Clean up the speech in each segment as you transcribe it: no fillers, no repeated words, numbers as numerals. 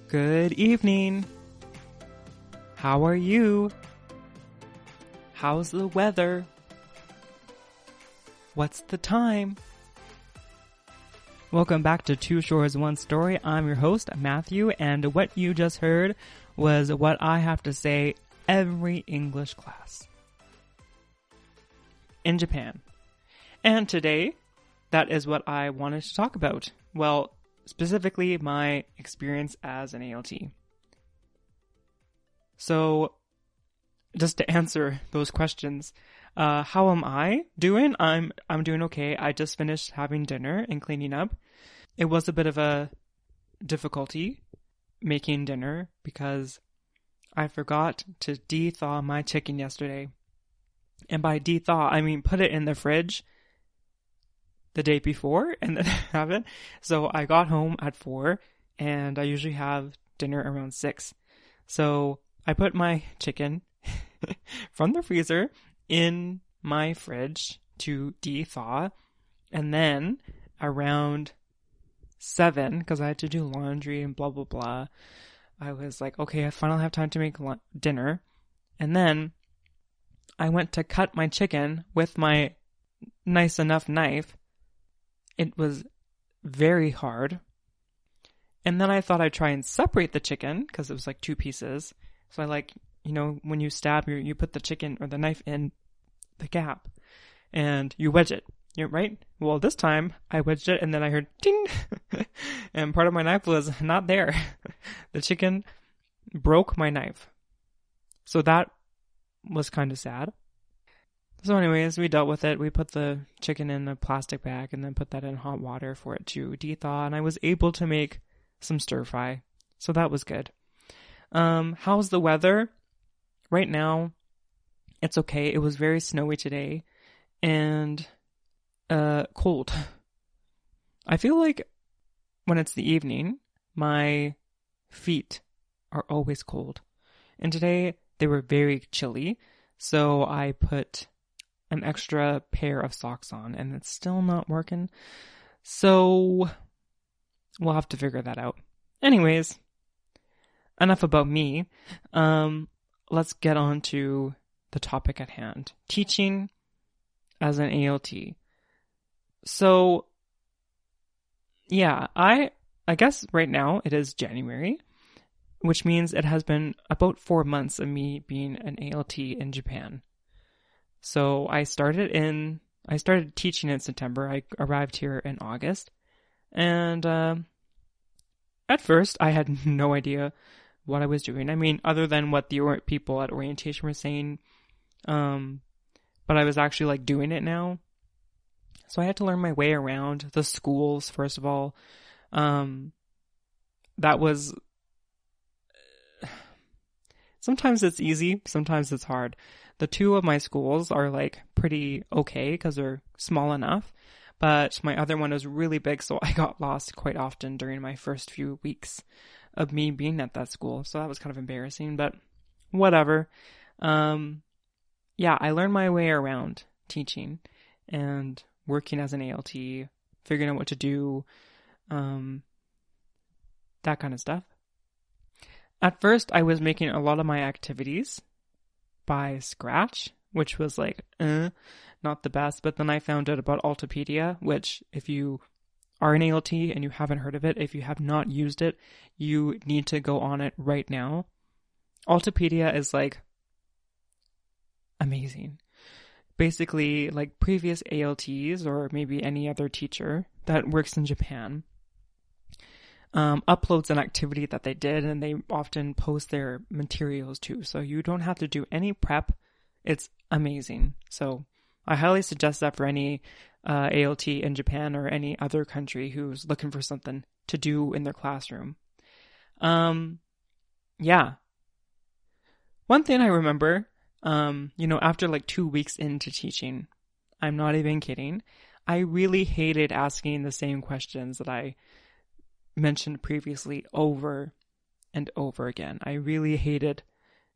Good evening. How are you? How's the weather? What's the time? Welcome back to Two Shores, One Story. I'm your host, Matthew, and what you just heard was what I have to say every English class in Japan. And today, that is what I wanted to talk about. Well, specifically my experience as an ALT. So, just to answer those questions, how am I doing? I'm doing okay. I just finished having dinner and cleaning up. It was a bit of a difficulty making dinner because I forgot to de-thaw my chicken yesterday. And by de-thaw, I mean put it in the fridge the day before and then have it. So I got home at 4 and I usually have dinner around 6. So I put my chicken from the freezer in my fridge to de-thaw, and then around 7, because I had to do laundry and blah blah blah, I was like, okay, I finally have time to make dinner. And then I went to cut my chicken with my nice enough knife. It was very hard. And then I thought I'd try and separate the chicken because it was like 2 pieces. So I when you stab, you put the chicken or the knife in the gap and you wedge it. You're right? Well, this time I wedged it and then I heard ding and part of my knife was not there. The chicken broke my knife. So that was kind of sad. So anyways, we dealt with it. We put the chicken in a plastic bag and then put that in hot water for it to de-thaw, and I was able to make some stir fry. So that was good. How's the weather? Right now, it's okay. It was very snowy today and cold. I feel like when it's the evening, my feet are always cold. And today they were very chilly, so I put an extra pair of socks on and it's still not working. So we'll have to figure that out. Anyways, enough about me. Let's get on to the topic at hand. Teaching as an ALT. So, yeah, I guess right now it is January, which means it has been about 4 months of me being an ALT in Japan. So I started teaching in September. I arrived here in August. And at first I had no idea what I was doing. I mean, other than what the people at orientation were saying. But I was actually doing it now. So I had to learn my way around the schools, first of all. That was... Sometimes it's easy, sometimes it's hard. The 2 of my schools are pretty okay because they're small enough. But my other one is really big, so I got lost quite often during my first few weeks of me being at that school. So that was kind of embarrassing, but whatever. Yeah, I learned my way around teaching and working as an ALT, figuring out what to do, that kind of stuff. At first, I was making a lot of my activities by scratch, which was not the best. But then I found out about Altipedia, which if you are an ALT and you haven't heard of it, if you have not used it, you need to go on it right now. Altipedia is amazing. Basically, previous ALTs or maybe any other teacher that works in Japan uploads an activity that they did, and they often post their materials too. So you don't have to do any prep. It's amazing. So I highly suggest that for any ALT in Japan or any other country who's looking for something to do in their classroom. Yeah. One thing I remember, after 2 weeks into teaching, I'm not even kidding, I really hated asking the same questions that I mentioned previously over and over again. I really hated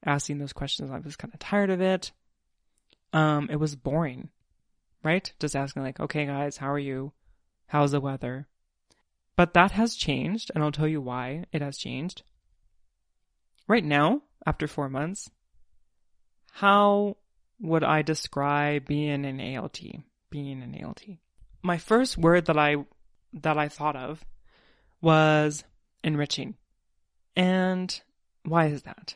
asking those questions. I was kind of tired of it. It was boring, right? Just asking okay guys, how are you? How's the weather? But that has changed, and I'll tell you why it has changed. right now, after 4 months, how would I describe being an ALT? Being an ALT. My first word that I thought of was enriching. And why is that?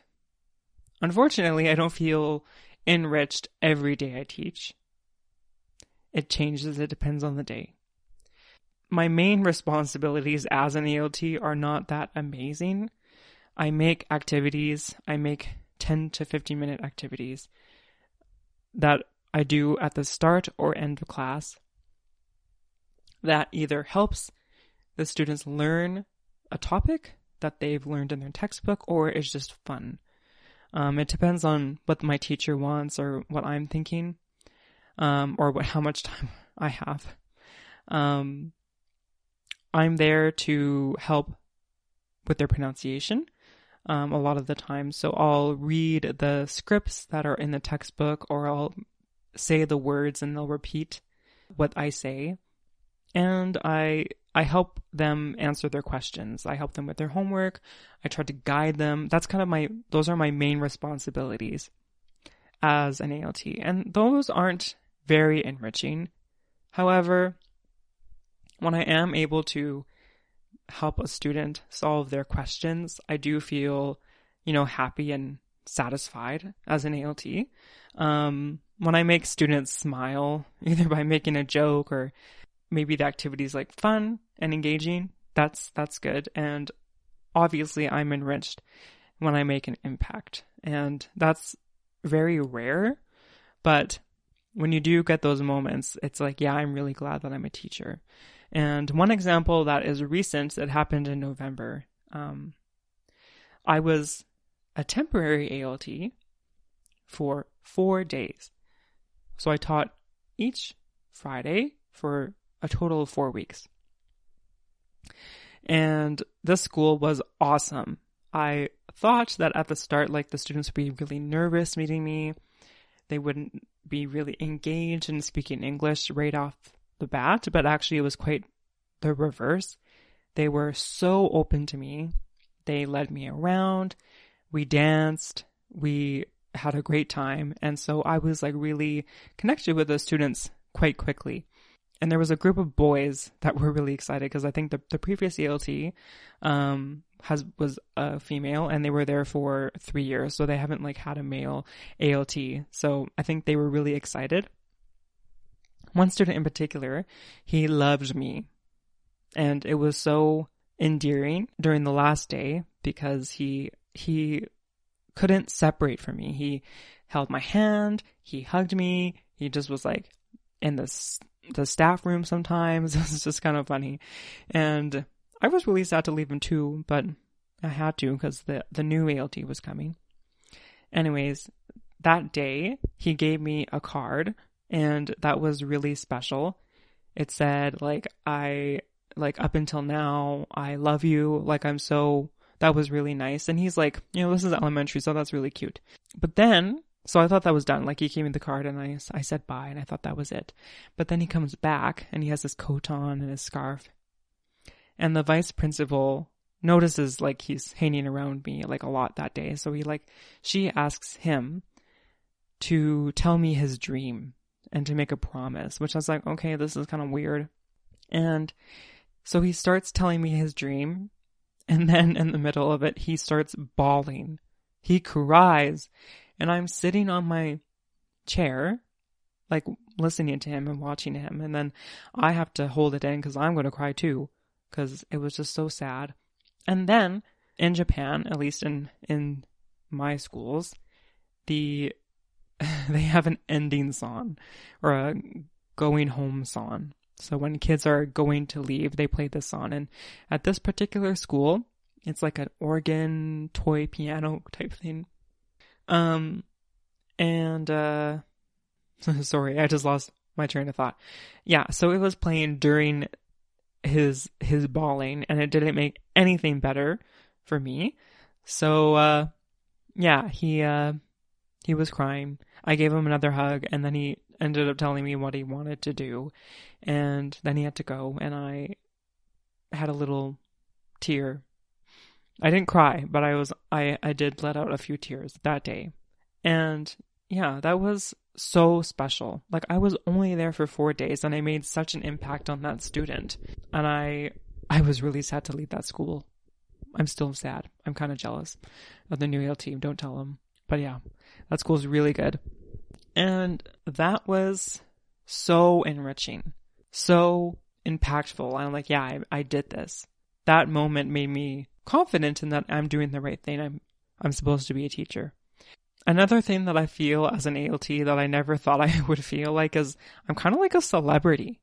Unfortunately, I don't feel enriched every day I teach. It changes, it depends on the day. My main responsibilities as an ALT are not that amazing. I make activities, I make 10 to 15 minute activities that I do at the start or end of class that either helps the students learn a topic that they've learned in their textbook, or is just fun. It depends on what my teacher wants or what I'm thinking, or how much time I have. I'm there to help with their pronunciation a lot of the time. So I'll read the scripts that are in the textbook, or I'll say the words and they'll repeat what I say. And I help them answer their questions. I help them with their homework. I try to guide them. Those are my main responsibilities as an ALT. And those aren't very enriching. However, when I am able to help a student solve their questions, I do feel, happy and satisfied as an ALT. When I make students smile, either by making a joke or maybe the activity is like fun and engaging, that's good. And obviously I'm enriched when I make an impact. And that's very rare. But when you do get those moments, it's like, yeah, I'm really glad that I'm a teacher. And one example that is recent that happened in November, I was a temporary ALT for 4 days. So I taught each Friday for a total of 4 weeks. And this school was awesome. I thought that at the start, the students would be really nervous meeting me. They wouldn't be really engaged in speaking English right off the bat, but actually it was quite the reverse. They were so open to me. They led me around. We danced. We had a great time. And so I was really connected with the students quite quickly. And there was a group of boys that were really excited because I think the previous ALT was a female, and they were there for 3 years, so they haven't had a male ALT. So I think they were really excited. One student in particular, he loved me, and it was so endearing during the last day because he couldn't separate from me. He held my hand, he hugged me, he just was in the staff room sometimes. It was just kind of funny. And I was really sad to leave him too, but I had to because the new ALT was coming. Anyways, that day he gave me a card, and that was really special. It said up until now, I love you. That was really nice. And he's this is elementary, so that's really cute. But then, so I thought that was done. He gave me the card and I said bye, and I thought that was it. But then he comes back and he has his coat on and his scarf. And the vice principal notices he's hanging around me a lot that day. So she asks him to tell me his dream and to make a promise, which I was okay, this is kind of weird. And so he starts telling me his dream. And then in the middle of it, he starts bawling. He cries. And I'm sitting on my chair, listening to him and watching him. And then I have to hold it in because I'm going to cry too, because it was just so sad. And then in Japan, at least in my schools, they have an ending song or a going home song. So when kids are going to leave, they play this song. And at this particular school, it's an organ, toy, piano type thing. Sorry, I just lost my train of thought. Yeah, so it was playing during his bawling, and it didn't make anything better for me. So, yeah, he was crying. I gave him another hug, and then he ended up telling me what he wanted to do, and then he had to go, and I had a little tear. I didn't cry, but I did let out a few tears that day. And yeah, that was so special. Like, I was only there for 4 days and I made such an impact on that student. And I was really sad to leave that school. I'm still sad. I'm kind of jealous of the new AL team. Don't tell them. But yeah, that school's really good. And that was so enriching, so impactful. I'm like, yeah, I did this. That moment made me confident in that I'm doing the right thing. I'm supposed to be a teacher. Another thing that I feel as an ALT that I never thought I would feel like is I'm kind of like a celebrity.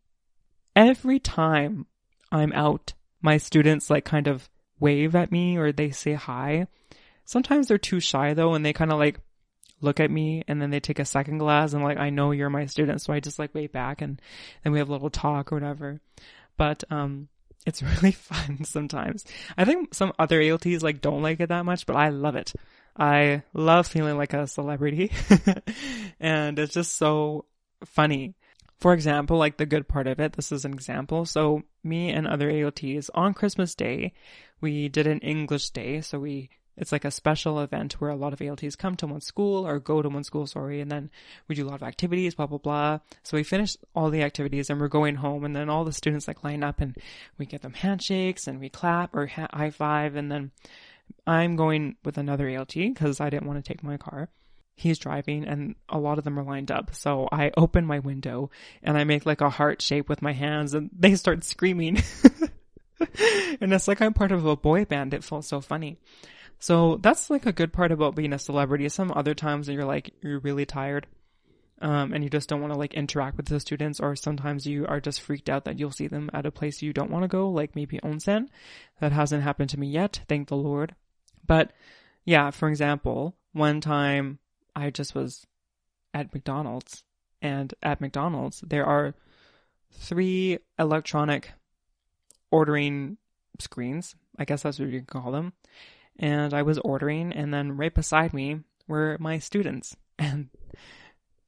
Every time I'm out, my students like kind of wave at me or they say hi. Sometimes they're too shy though, and they kind of like look at me and then they take a second glance and like, I know you're my student. So I just like wave back and then we have a little talk or whatever. But, it's really fun sometimes. I think some other ALTs like don't like it that much, but I love it. I love feeling like a celebrity and it's just so funny. For example, like the good part of it, this is an example. So me and other ALTs on Christmas Day, we did an English day. So it's like a special event where a lot of ALTs come to one school or go to one school, and then we do a lot of activities, blah, blah, blah. So we finished all the activities and we're going home, and then all the students like line up and we give them handshakes and we clap or high five. And then I'm going with another ALT because I didn't want to take my car. He's driving and a lot of them are lined up. So I open my window and I make like a heart shape with my hands and they start screaming. And it's like I'm part of a boy band. It felt so funny. So that's like a good part about being a celebrity. Some other times that you're really tired, and you just don't want to like interact with the students, or sometimes you are just freaked out that you'll see them at a place you don't want to go, like maybe onsen. That hasn't happened to me yet, thank the Lord. But yeah, for example, one time I just was at McDonald's, and at McDonald's there are 3 electronic ordering screens. I guess that's what you can call them. And I was ordering, and then right beside me were my students, and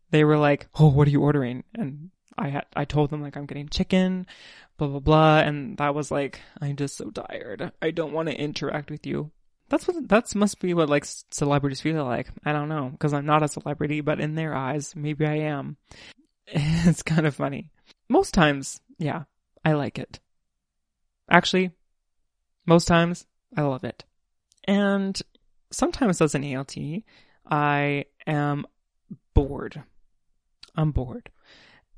they were like, "Oh, what are you ordering?" And I told them like I'm getting chicken, blah blah blah, and that was like, I'm just so tired. I don't want to interact with you. That must be what like celebrities feel like. I don't know, because I'm not a celebrity, but in their eyes, maybe I am. It's kind of funny. Most times, yeah, I like it. Actually, most times I love it. And sometimes as an ALT, I am bored. I'm bored.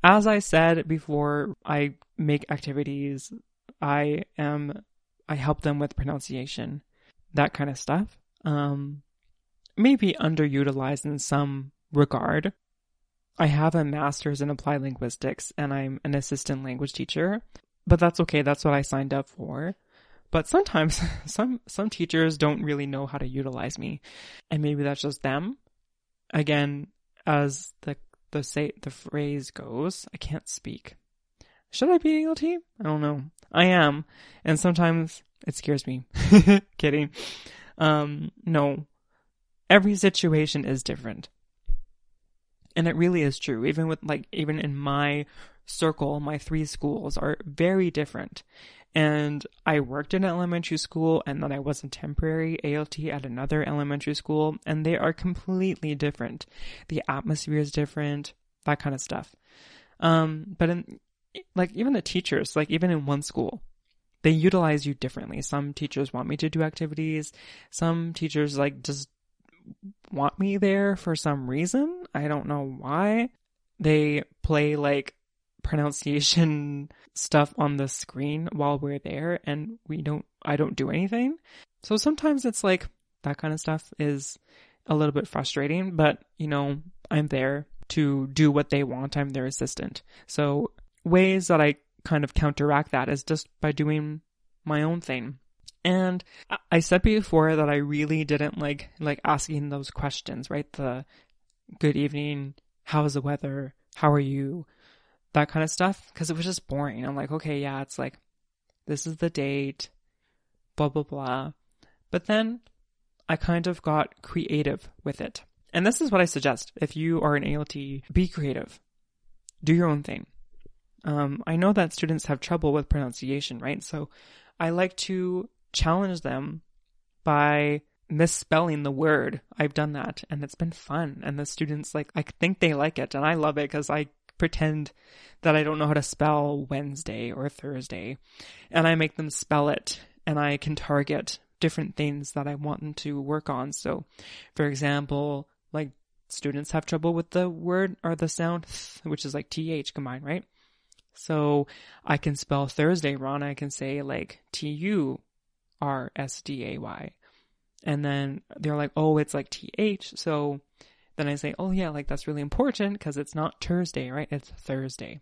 As I said before, I make activities. I help them with pronunciation, that kind of stuff. Maybe underutilized in some regard. I have a master's in applied linguistics and I'm an assistant language teacher, but that's okay. That's what I signed up for. But sometimes some teachers don't really know how to utilize me, and maybe that's just them. Again, as the phrase goes, I can't speak. Should I be an ALT? I don't know. I am, and sometimes it scares me. Kidding. No. Every situation is different. And it really is true. Even in my circle, my 3 schools are very different. And I worked in an elementary school, and then I was a temporary ALT at another elementary school, and they are completely different. The atmosphere is different, that kind of stuff. But even the teachers, even in one school, they utilize you differently. Some teachers want me to do activities. Some teachers just want me there for some reason. I don't know why. They play pronunciation stuff on the screen while we're there, and I don't do anything. So sometimes it's that kind of stuff is a little bit frustrating, but I'm there to do what they want. I'm their assistant. So ways that I kind of counteract that is just by doing my own thing. And I said before that I really didn't like asking those questions, right? The good evening, how's the weather, how are you, that kind of stuff, because it was just boring. I'm like, okay, yeah, it's this is the date, blah, blah, blah. But then I kind of got creative with it. And this is what I suggest. If you are an ALT, be creative. Do your own thing. I know that students have trouble with pronunciation, right? So I like to challenge them by misspelling the word. I've done that and it's been fun. And the students, like, I think they like it and I love it because I pretend that I don't know how to spell Wednesday or Thursday and I make them spell it and I can target different things that I want them to work on. So, for example, like students have trouble with the word or the sound, which is like TH combined, right? So I can spell Thursday wrong. I can say like TURSDAY. And then they're like, oh, it's like TH. So then I say, oh yeah, like that's really important because it's not Thursday, right? It's Thursday.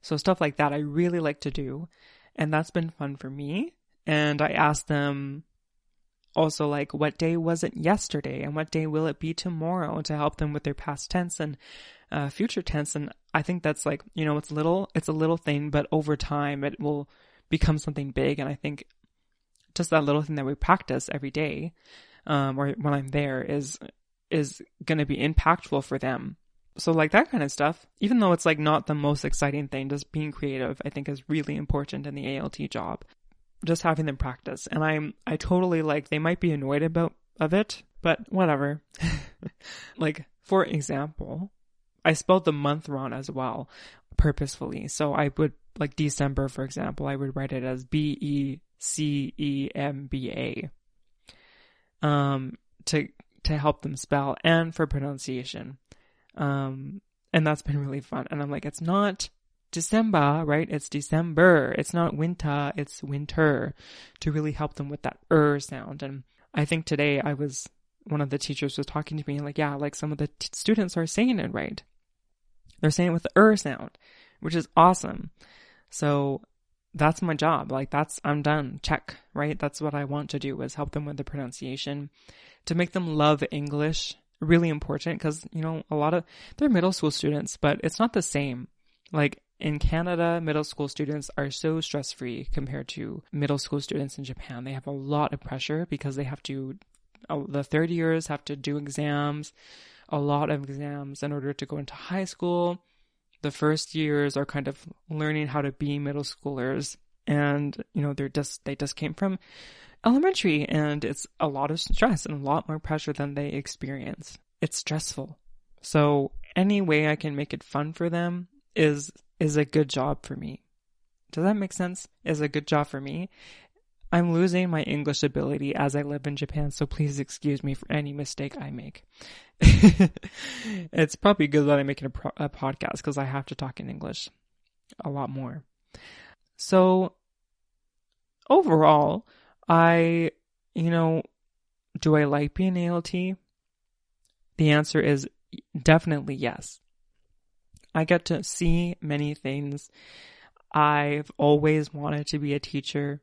So stuff like that I really like to do. And that's been fun for me. And I asked them also like, what day was it yesterday? And what day will it be tomorrow, to help them with their past tense and future tense. And I think that's like, it's a little thing, but over time it will become something big. And I think just that little thing that we practice every day, or when I'm there, is going to be impactful for them. So like that kind of stuff, even though it's like not the most exciting thing, just being creative, I think is really important in the ALT job. Just having them practice. And I totally like, they might be annoyed of it, but whatever. Like, for example, I spelled the month wrong as well, purposefully. So I would, like December, for example, I would write it as BECEMBA. To help them spell and for pronunciation. And that's been really fun. And I'm like, it's not December, right? It's December. It's not winter, it's winter, to really help them with that sound. And I think today one of the teachers was talking to me and like, yeah, like some of the students are saying it right. They're saying it with the sound, which is awesome. So that's my job. Like I'm done. Check, right? That's what I want to do, is help them with the pronunciation, to make them love English. Really important because, a lot of, they're middle school students, but it's not the same. Like in Canada, middle school students are so stress-free compared to middle school students in Japan. They have a lot of pressure because they have to, the third years have to do exams, a lot of exams in order to go into high school. The first years are kind of learning how to be middle schoolers, and they just came from elementary, and it's a lot of stress and a lot more pressure than they experience. It's stressful. So any way I can make it fun for them is a good job for me. Does that make sense? Is a good job for me. I'm losing my English ability as I live in Japan, so please excuse me for any mistake I make. It's probably good that I'm making a podcast because I have to talk in English a lot more. So overall, do I like being ALT? The answer is definitely yes. I get to see many things. I've always wanted to be a teacher.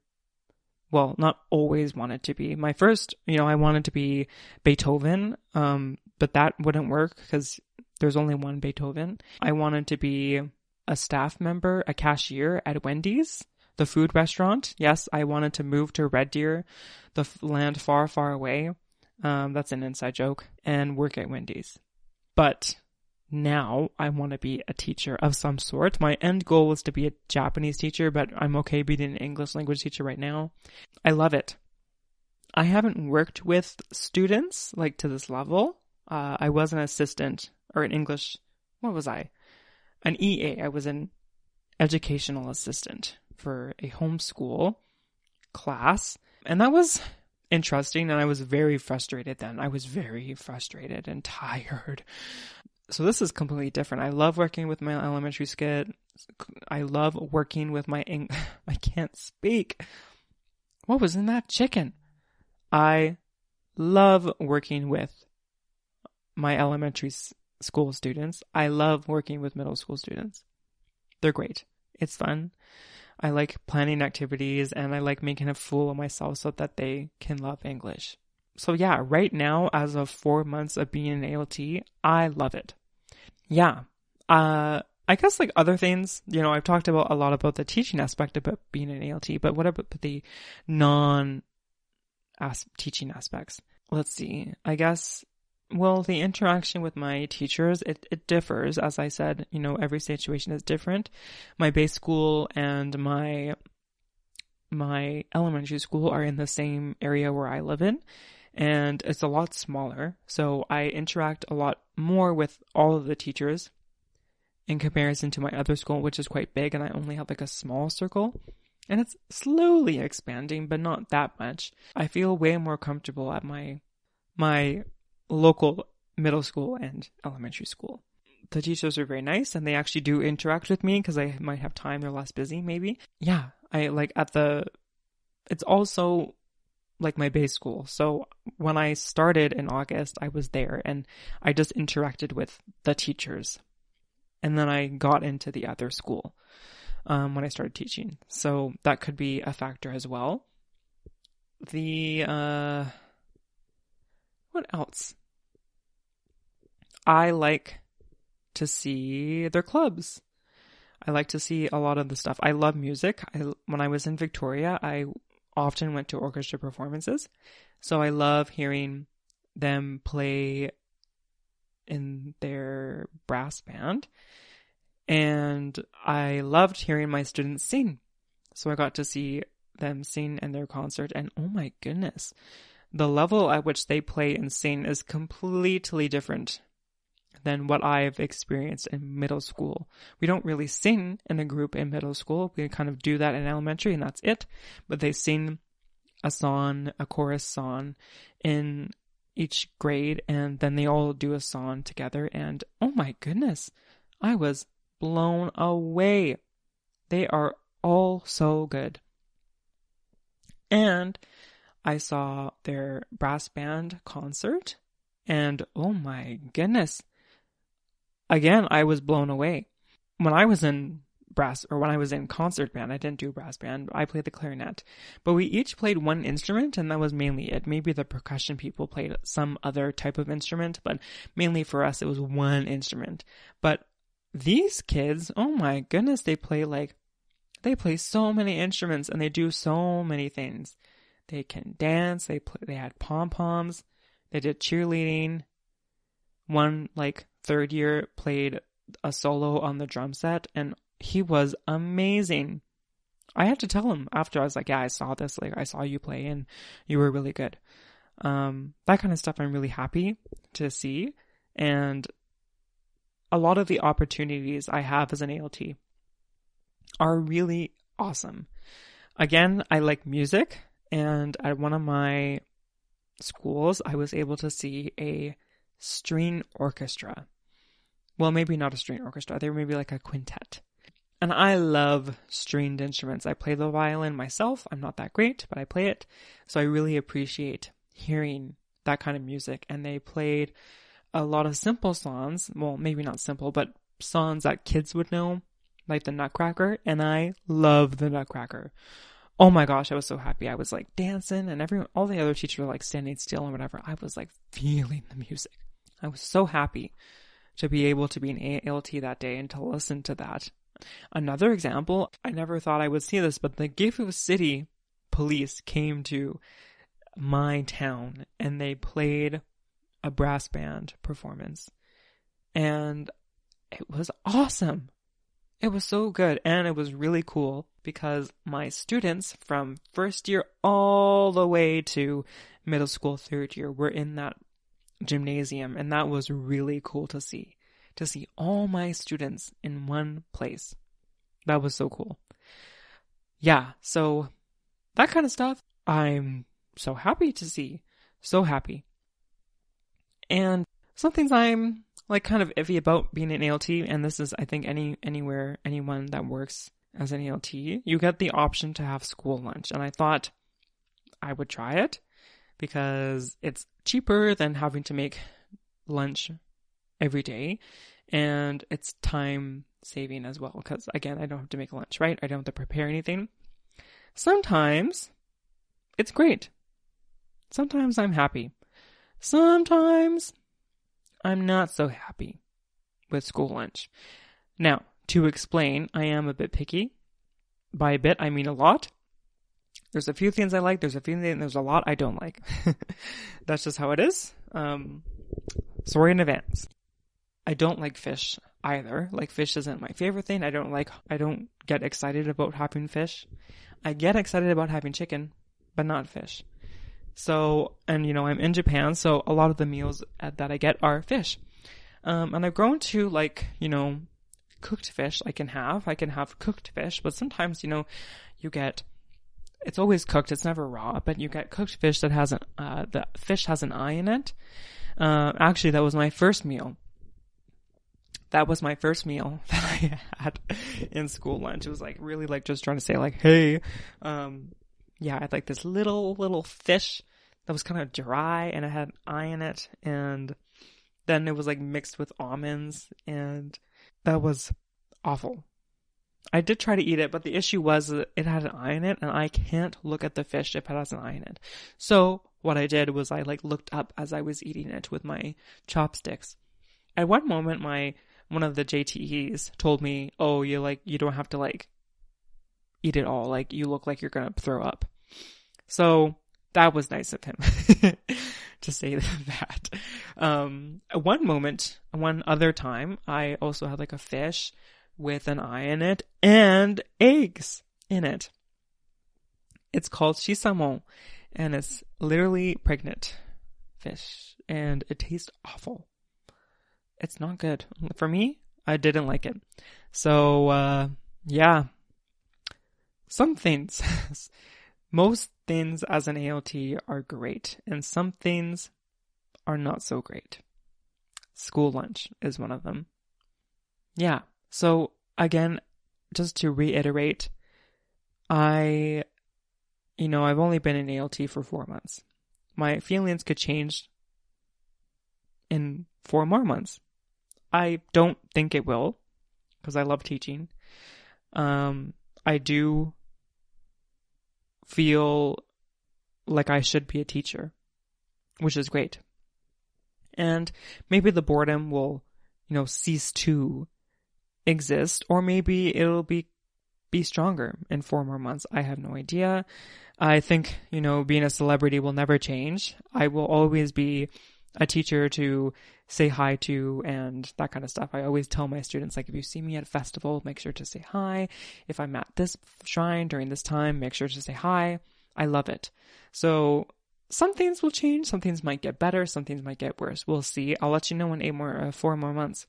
Well, not always wanted to be. My first, I wanted to be Beethoven, but that wouldn't work because there's only one Beethoven. I wanted to be a staff member, a cashier at Wendy's, the food restaurant. Yes, I wanted to move to Red Deer, the land far, far away. That's an inside joke, and work at Wendy's. But now I want to be a teacher of some sort. My end goal is to be a Japanese teacher, but I'm okay being an English language teacher right now. I love it. I haven't worked with students like to this level. I was an assistant or an English, what was I? An EA. I was an educational assistant for a homeschool class. And that was interesting. And I was very frustrated then. I was very frustrated and tired. So this is completely different. I love working with my elementary skit. I love working with my I can't speak. What was in that chicken? I love working with my elementary school students. I love working with middle school students. They're great. It's fun. I like planning activities and I like making a fool of myself so that they can love English. So yeah, right now, as of 4 months of being an ALT, I love it. Yeah. I guess like other things, I've talked about a lot about the teaching aspect about being an ALT, but what about the non-teaching aspects? Let's see. I guess, well, the interaction with my teachers, it differs. As I said, every situation is different. My base school and my my elementary school are in the same area where I live in, and it's a lot smaller. So I interact a lot more with all of the teachers in comparison to my other school, which is quite big, and I only have like a small circle. And it's slowly expanding, but not that much. I feel way more comfortable at my local middle school and elementary school. The teachers are very nice, and they actually do interact with me because I might have time. They're less busy, maybe. Yeah, I like it's also like my base school. So when I started in August, I was there, and I just interacted with the teachers. And then I got into the other school when I started teaching. So that could be a factor as well. What else? I like to see their clubs. I like to see a lot of the stuff. I love music. When I was in Victoria, I often went to orchestra performances. So I love hearing them play in their brass band. And I loved hearing my students sing. So I got to see them sing in their concert, and oh my goodness, the level at which they play and sing is completely different than what I've experienced in middle school. We don't really sing in a group in middle school. We kind of do that in elementary, and that's it. But they sing a song, a chorus song in each grade, and then they all do a song together. And oh my goodness, I was blown away. They are all so good. And I saw their brass band concert, and oh my goodness, again, I was blown away. When I was in when I was in concert band, I didn't do brass band. I played the clarinet. But we each played one instrument, and that was mainly it. Maybe the percussion people played some other type of instrument, but mainly for us, it was one instrument. But these kids, oh my goodness, they play so many instruments, and they do so many things. They can dance, they had pom-poms, they did cheerleading. One, third year, played a solo on the drum set, and he was amazing. I had to tell him after, I was like, yeah, I saw this, I saw you play, and you were really good. That kind of stuff I'm really happy to see, and a lot of the opportunities I have as an ALT are really awesome. Again, I like music, and at one of my schools, I was able to see a string orchestra. Well, maybe not a string orchestra. They were maybe like a quintet. And I love stringed instruments. I play the violin myself. I'm not that great, but I play it. So I really appreciate hearing that kind of music. And they played a lot of simple songs. Well, maybe not simple, but songs that kids would know, like the Nutcracker. And I love the Nutcracker. Oh my gosh, I was so happy. I was dancing, and all the other teachers were standing still and whatever. I was feeling the music. I was so happy to be able to be an ALT that day and to listen to that. Another example, I never thought I would see this, but the Gifu City police came to my town and they played a brass band performance. And it was awesome. It was so good, and it was really cool because my students from first year all the way to middle school third year were in that gymnasium, and that was really cool to see all my students in one place. That was so cool. Yeah, so that kind of stuff I'm so happy to see. So happy. And some things I'm kind of iffy about being an ALT, and this is, I think, anyone that works as an ALT, you get the option to have school lunch. And I thought I would try it because it's cheaper than having to make lunch every day, and it's time saving as well because, again, I don't have to make lunch, right? I don't have to prepare anything. Sometimes it's great. Sometimes I'm happy. Sometimes I'm not so happy with school lunch. Now, to explain, I am a bit picky. By a bit, I mean a lot. There's a few things I like, there's a lot I don't like. That's just how it is. Sorry in advance. I don't like fish either. Fish isn't my favorite thing. I don't get excited about having fish. I get excited about having chicken, but not fish. So, and I'm in Japan, so a lot of the meals that I get are fish. And I've grown to like, cooked fish I can have cooked fish, but sometimes, you get, it's always cooked, it's never raw, but you get cooked fish that the fish has an eye in it. Actually, that was my first meal. That I had in school lunch. It was like really like just trying to say like, hey, I had like this little fish that was kind of dry and it had an eye in it, and then it was like mixed with almonds, and that was awful. I did try to eat it, but the issue was that it had an eye in it, and I can't look at the fish if it has an eye in it. So what I did was I like looked up as I was eating it with my chopsticks. At one moment, one of the JTEs told me, "Oh, you don't have to like eat it all. Like you look like you're gonna throw up." So that was nice of him to say that. One other time, I also had like a fish with an eye in it and eggs in it. It's called shisamon, and it's literally pregnant fish, and it tastes awful. It's not good. For me, I didn't like it. So, some things, most things as an ALT are great, and some things are not so great. School lunch is one of them. Yeah. So again, just to reiterate, I've only been in ALT for 4 months. My feelings could change in 4 more months. I don't think it will, because I love teaching. I do feel like I should be a teacher, which is great. And maybe the boredom will, cease to exist, or maybe it'll be stronger in 4 more months. I have no idea. I think, being a celebrity will never change. I will always be a teacher to say hi to and that kind of stuff. I always tell my students, like, if you see me at a festival, make sure to say hi. If I'm at this shrine during this time, make sure to say hi. I love it. So some things will change. Some things might get better. Some things might get worse. We'll see. I'll let you know in 4 more months.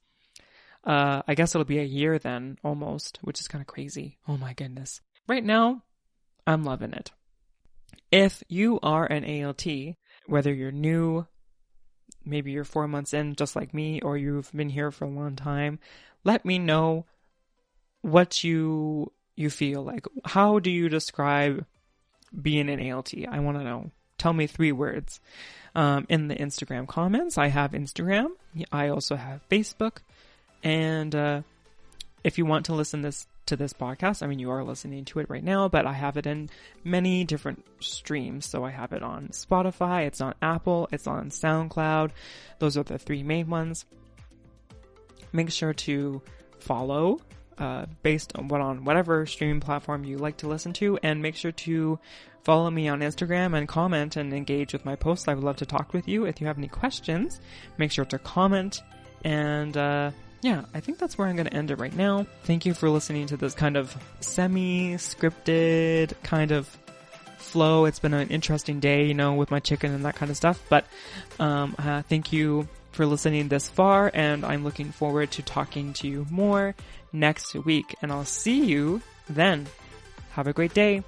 I guess it'll be a year then, almost, which is kind of crazy. Oh my goodness. Right now, I'm loving it. If you are an ALT, whether you're new, maybe you're 4 months in just like me, or you've been here for a long time, let me know what you feel like. How do you describe being an ALT? I want to know. Tell me 3 words. In the Instagram comments, I have Instagram. I also have Facebook. And if you want to listen to this podcast, you are listening to it right now, but I have it in many different streams. So I have it on Spotify, it's on Apple, it's on SoundCloud. Those are the 3 main ones. Make sure to follow based on whatever streaming platform you like to listen to, and make sure to follow me on Instagram and comment and engage with my posts. I would love to talk with you. If you have any questions, make sure to comment. And I think that's where I'm going to end it right now. Thank you for listening to this kind of semi-scripted kind of flow. It's been an interesting day, with my chicken and that kind of stuff. But thank you for listening this far, and I'm looking forward to talking to you more next week. And I'll see you then. Have a great day.